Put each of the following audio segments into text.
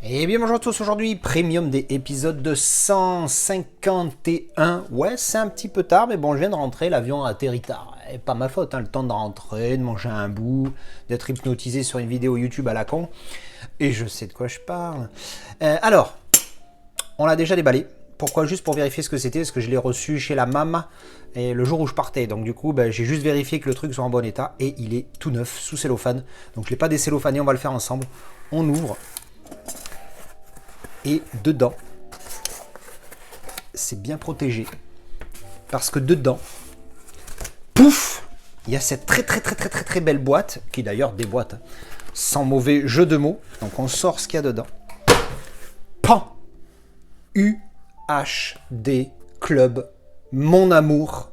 Et bien bonjour à tous, aujourd'hui Premium des épisodes de 151. Ouais, c'est un petit peu tard, mais bon, je viens de rentrer, l'avion a atterri tard. Et pas ma faute, hein, le temps de rentrer, de manger un bout, d'être hypnotisé sur une vidéo YouTube à la con. Et je sais de quoi je parle. Alors, on l'a déjà déballé. Pourquoi? Juste pour vérifier ce que c'était, parce que je l'ai reçu chez la MAM et le jour où je partais. Donc du coup, j'ai juste vérifié que le truc soit en bon état et il est tout neuf, sous cellophane. Donc je ne l'ai pas décellophané, on va le faire ensemble. On ouvre. Et dedans, c'est bien protégé. Parce que dedans, pouf, il y a cette très belle boîte, qui d'ailleurs déboîte, sans mauvais jeu de mots. Donc on sort ce qu'il y a dedans. Pan UHD Club, mon amour,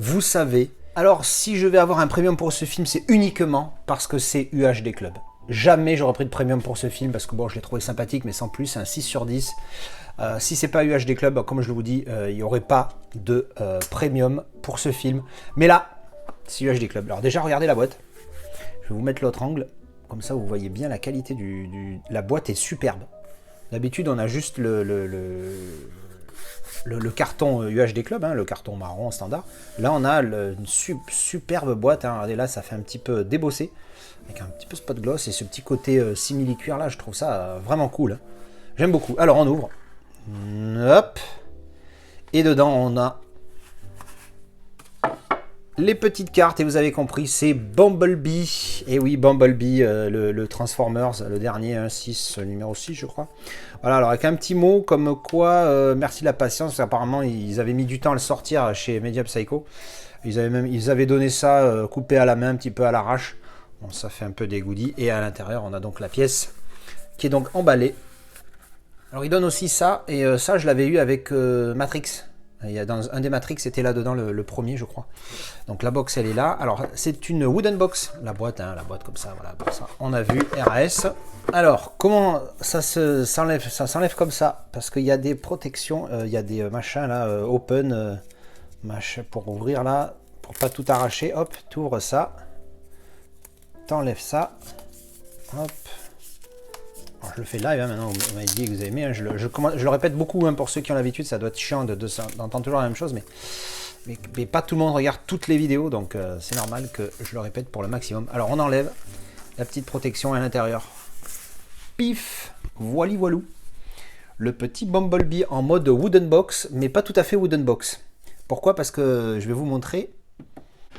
vous savez. Alors si je vais avoir un premium pour ce film, c'est uniquement parce que c'est UHD Club. Jamais j'aurais pris de premium pour ce film parce que bon, je l'ai trouvé sympathique, mais sans plus, c'est un 6 sur 10. Si c'est pas UHD Club, comme je vous dis, il n'y aurait pas de premium pour ce film. Mais là, c'est UHD Club. Alors déjà, regardez la boîte. Je vais vous mettre l'autre angle. Comme ça, vous voyez bien la qualité La boîte est superbe. D'habitude, on a juste le carton UHD Club, hein, le carton marron standard. Là, on a une superbe boîte. Hein. Regardez, là, ça fait un petit peu débossé. Avec un petit peu spot gloss et ce petit côté simili-cuir là, je trouve ça vraiment cool. Hein. J'aime beaucoup. Alors on ouvre. Hop. Et dedans on a les petites cartes et vous avez compris, c'est Bumblebee. Et oui, Bumblebee, le Transformers, le dernier, 6, numéro 6 je crois. Voilà, alors avec un petit mot comme quoi, merci de la patience, parce qu'apparemment ils avaient mis du temps à le sortir chez Media Psycho. Ils avaient donné ça coupé à la main, un petit peu à l'arrache. Bon, ça fait un peu dégoût. Et à l'intérieur, on a donc la pièce qui est donc emballée. Alors, il donne aussi ça. Et ça, je l'avais eu avec Matrix. Il y a dans un des Matrix, c'était là-dedans, le premier, je crois. Donc, la box, elle est là. Alors, c'est une wooden box. La boîte, hein, la boîte comme ça. Voilà, comme ça. On a vu RAS. Alors, comment ça s'enlève? Ça s'enlève comme ça. Parce qu'il y a des protections. Il y a des machins, là, open. Pour ouvrir, là. Pour pas tout arracher. Hop, tu ouvres ça. T'enlèves ça, hop. Alors, je le fais live, hein, maintenant vous m'avez dit que vous avez aimé, hein, je le répète beaucoup, hein, pour ceux qui ont l'habitude, ça doit être chiant d'entendre toujours la même chose, mais pas tout le monde regarde toutes les vidéos, donc c'est normal que je le répète pour le maximum. Alors on enlève la petite protection à l'intérieur, pif, voilou, le petit Bumblebee en mode wooden box, mais pas tout à fait wooden box. Pourquoi? Parce que je vais vous montrer.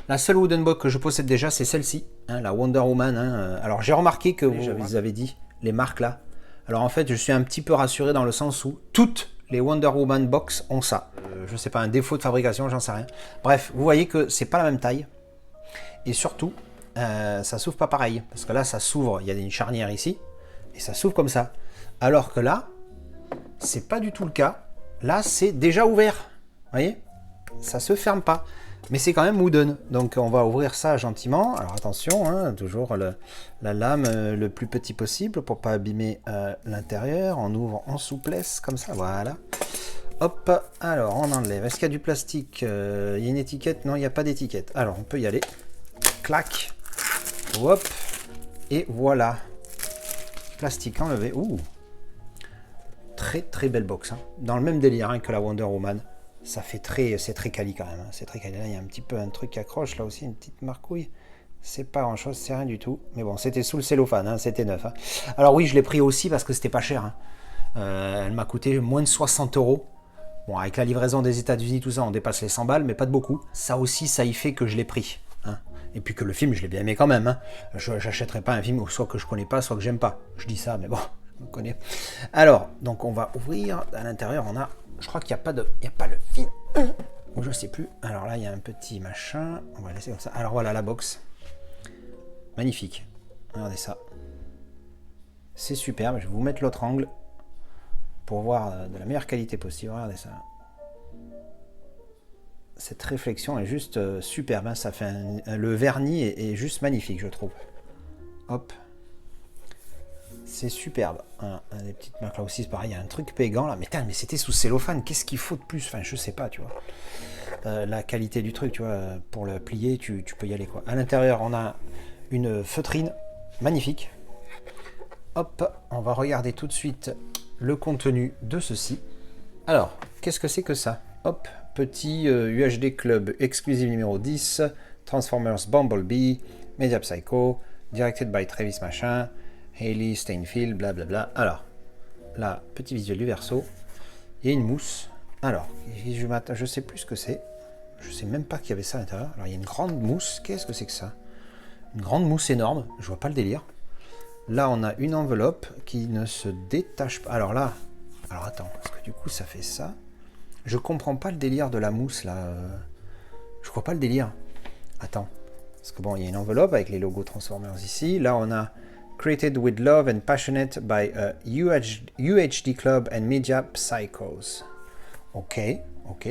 La seule wooden box que je possède déjà, c'est celle-ci, hein, la Wonder Woman. Hein. Alors j'ai remarqué que vous avez dit les marques là. Alors en fait, je suis un petit peu rassuré dans le sens où toutes les Wonder Woman box ont ça. Je sais pas, un défaut de fabrication, j'en sais rien. Bref, vous voyez que c'est pas la même taille. Et surtout, ça s'ouvre pas pareil. Parce que là, ça s'ouvre, il y a une charnière ici, et ça s'ouvre comme ça. Alors que là, c'est pas du tout le cas. Là, c'est déjà ouvert. Vous voyez? Ça se ferme pas. Mais c'est quand même wooden, donc on va ouvrir ça gentiment. Alors attention, hein, toujours la lame le plus petit possible pour pas abîmer l'intérieur. On ouvre en souplesse, comme ça, voilà. Hop, alors on enlève. Est-ce qu'il y a du plastique? Il y a une étiquette? Non, il n'y a pas d'étiquette. Alors on peut y aller. Clac. Hop. Et voilà. Plastique enlevé. Ouh. Très belle box. Hein. Dans le même délire, hein, que la Wonder Woman. Ça fait c'est très quali quand même. Hein. C'est très quali. Là, il y a un petit peu un truc qui accroche. Là aussi, une petite marcouille. C'est pas grand chose, c'est rien du tout. Mais bon, c'était sous le cellophane, hein, c'était neuf. Hein. Alors oui, je l'ai pris aussi parce que c'était pas cher. Hein. Elle m'a coûté moins de 60 €. Bon, avec la livraison des États-Unis, tout ça, on dépasse les 100 balles, mais pas de beaucoup. Ça aussi, ça y fait que je l'ai pris. Hein. Et puis que le film, je l'ai bien aimé quand même. Hein. Je n'achèterai pas un film soit que je connais pas, soit que j'aime pas. Je dis ça, mais bon, je connais. Alors, donc on va ouvrir. À l'intérieur, on a... Je crois qu'il n'y a pas le film. Ou je sais plus. Alors là, il y a un petit machin. On va laisser comme ça. Alors voilà la box. Magnifique. Regardez ça. C'est superbe. Je vais vous mettre l'autre angle pour voir de la meilleure qualité possible. Regardez ça. Cette réflexion est juste superbe. Hein. Ça fait le vernis est juste magnifique, je trouve. Hop. C'est superbe. Hein, des petites marques là aussi, c'est pareil. Il y a un truc pégant là. Mais c'était sous cellophane. Qu'est-ce qu'il faut de plus? Enfin, je sais pas, tu vois. La qualité du truc, tu vois. Pour le plier, tu peux y aller, quoi. À l'intérieur, on a une feutrine magnifique. hop, on va regarder tout de suite le contenu de ceci. Alors, qu'est-ce que c'est que ça? Hop, petit UHD Club exclusive numéro 10, Transformers Bumblebee, Media Psycho, directed by Travis machin, Hayley Steinfeld, blablabla. Alors, là, petit visuel du verso, il y a une mousse. Alors, je sais plus ce que c'est. Je sais même pas qu'il y avait ça à l'intérieur. Alors, il y a une grande mousse. Qu'est-ce que c'est que ça? Une grande mousse énorme. Je vois pas le délire. Là, on a une enveloppe qui ne se détache pas. Alors là, alors attends, parce que du coup, ça fait ça. Je comprends pas le délire de la mousse, là. Je crois pas le délire. Attends. Parce que bon, il y a une enveloppe avec les logos Transformers ici. Là, on a Created with love and passionate by a UHD Club and Media Psychos. Ok,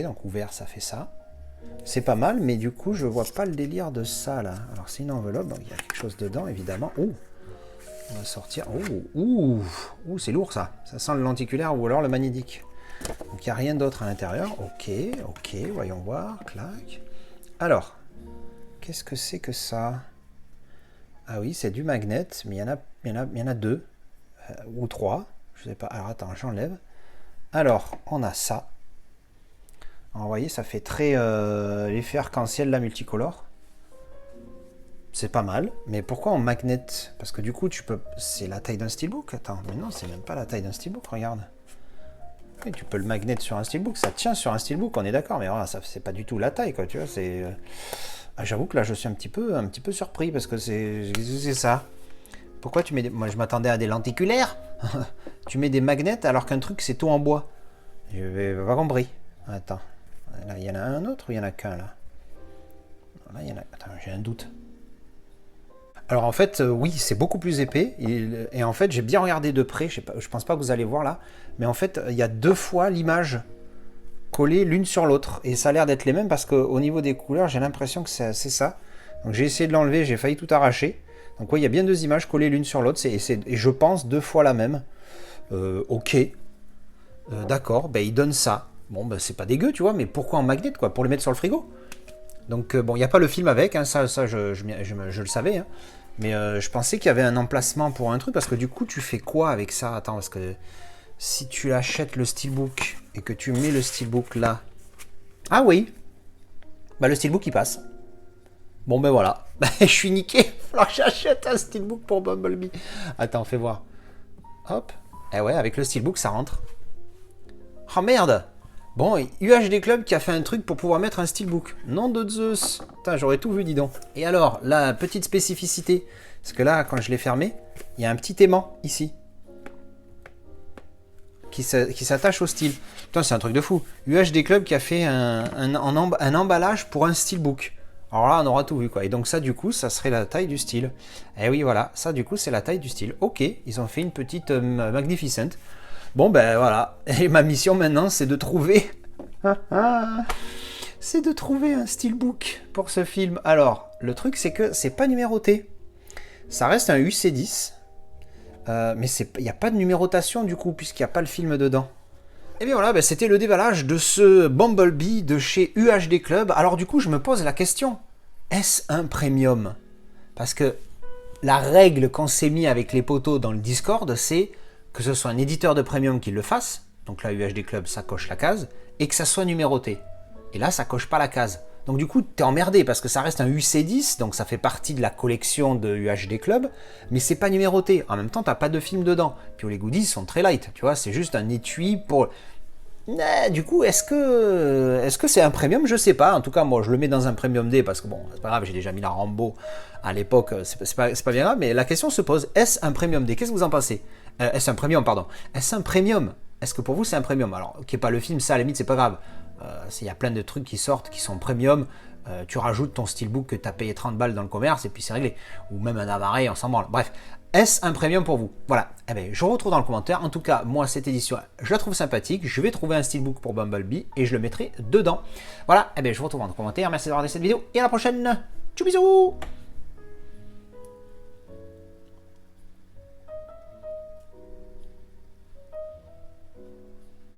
donc ouvert, ça fait ça. C'est pas mal, mais du coup, je vois pas le délire de ça, là. Alors, c'est une enveloppe, donc il y a quelque chose dedans, évidemment. Oh, on va sortir. Oh, c'est lourd, ça. Ça sent le lenticulaire ou alors le magnétique. Donc, il n'y a rien d'autre à l'intérieur. Ok, voyons voir. Clac. Alors, qu'est-ce que c'est que ça? Ah oui, c'est du magnet, mais il y en a deux. Ou trois. Je sais pas. Alors, attends, j'enlève. Alors, on a ça. Alors, vous voyez, ça fait très l'effet arc-en-ciel, la multicolore. C'est pas mal, mais pourquoi en magnet? Parce que du coup, tu peux... C'est la taille d'un steelbook. Attends, mais non, c'est même pas la taille d'un steelbook, regarde. Oui, tu peux le magnet sur un steelbook, ça tient sur un steelbook, on est d'accord, mais voilà, ça c'est pas du tout la taille, quoi, tu vois, c'est... Ah, j'avoue que là, je suis un petit peu surpris, parce que c'est ça. Pourquoi tu mets des... Moi, je m'attendais à des lenticulaires. Tu mets des magnets alors qu'un truc, c'est tout en bois. Je vais pas compris. Attends. Là, il y en a un autre ou il y en a qu'un, là? Là, il y en a... Attends, j'ai un doute. Alors, en fait, oui, c'est beaucoup plus épais. Et en fait, j'ai bien regardé de près. Je pense pas que vous allez voir, là. Mais en fait, il y a 2 fois l'image collée l'une sur l'autre. Et ça a l'air d'être les mêmes parce qu'au niveau des couleurs, j'ai l'impression que c'est ça. Donc, j'ai essayé de l'enlever. J'ai failli tout arracher. Donc, oui, il y a bien 2 images collées l'une sur l'autre. Et je pense 2 fois la même. Ok. D'accord. Ben, il donne ça. Bon, ben, c'est pas dégueu, tu vois, mais pourquoi en magnet, quoi? Pour le mettre sur le frigo? Donc, bon, il n'y a pas le film avec, hein, ça je le savais, hein, mais je pensais qu'il y avait un emplacement pour un truc, parce que du coup, tu fais quoi avec ça? Attends, parce que si tu achètes le steelbook et que tu mets le steelbook là... Ah oui! Bah, le steelbook, il passe. Bon, ben voilà. Je suis niqué. Alors, j'achète un steelbook pour Bumblebee. Attends, fais voir. Hop. Eh ouais, avec le steelbook, ça rentre. Oh merde! Bon, UHD Club qui a fait un truc pour pouvoir mettre un steelbook. Nom de Zeus. Putain, j'aurais tout vu, dis donc. Et alors, la petite spécificité, parce que là, quand je l'ai fermé, il y a un petit aimant ici. Qui s'attache au style. Putain, c'est un truc de fou. UHD Club qui a fait un emballage pour un steelbook. Alors là, on aura tout vu, quoi. Et donc ça, du coup, ça serait la taille du style. Et oui, voilà. Ça, du coup, c'est la taille du style. Ok, ils ont fait une petite Magnificent. Bon, ben voilà. Et ma mission maintenant, c'est de trouver... c'est de trouver un steelbook pour ce film. Alors, le truc, c'est que c'est pas numéroté. Ça reste un UC10. Mais il n'y a pas de numérotation, du coup, puisqu'il n'y a pas le film dedans. Et bien voilà, ben, c'était le déballage de ce Bumblebee de chez UHD Club. Alors du coup, je me pose la question. Est-ce un premium? Parce que la règle qu'on s'est mis avec les poteaux dans le Discord, c'est... que ce soit un éditeur de premium qui le fasse, donc là UHD Club ça coche la case, et que ça soit numéroté. Et là ça coche pas la case. Donc du coup t'es emmerdé parce que ça reste un UC10, donc ça fait partie de la collection de UHD Club, mais c'est pas numéroté. En même temps t'as pas de film dedans. Puis les goodies sont très light, tu vois, c'est juste un étui pour... Du coup, est-ce que c'est un premium? Je sais pas. En tout cas, moi, je le mets dans un premium D parce que bon, c'est pas grave, j'ai déjà mis la Rambo à l'époque, c'est pas bien grave. Mais la question se pose, est-ce un premium D? Qu'est-ce que vous en pensez? Est-ce un premium, pardon? Est-ce un premium? Est-ce que pour vous c'est un premium? Alors, qui est pas le film, ça à la limite, c'est pas grave. Il y a plein de trucs qui sortent, qui sont premium. Tu rajoutes ton steelbook que tu as payé 30 balles dans le commerce et puis c'est réglé. Ou même un Avaray, on s'en branle. Bref. Est-ce un premium pour vous? Voilà. Eh bien, je vous retrouve dans le commentaire. En tout cas, moi, cette édition, je la trouve sympathique. Je vais trouver un steelbook pour Bumblebee et je le mettrai dedans. Voilà. Eh bien, je vous retrouve dans le commentaire. Merci d'avoir regardé cette vidéo et à la prochaine. Tchou bisous!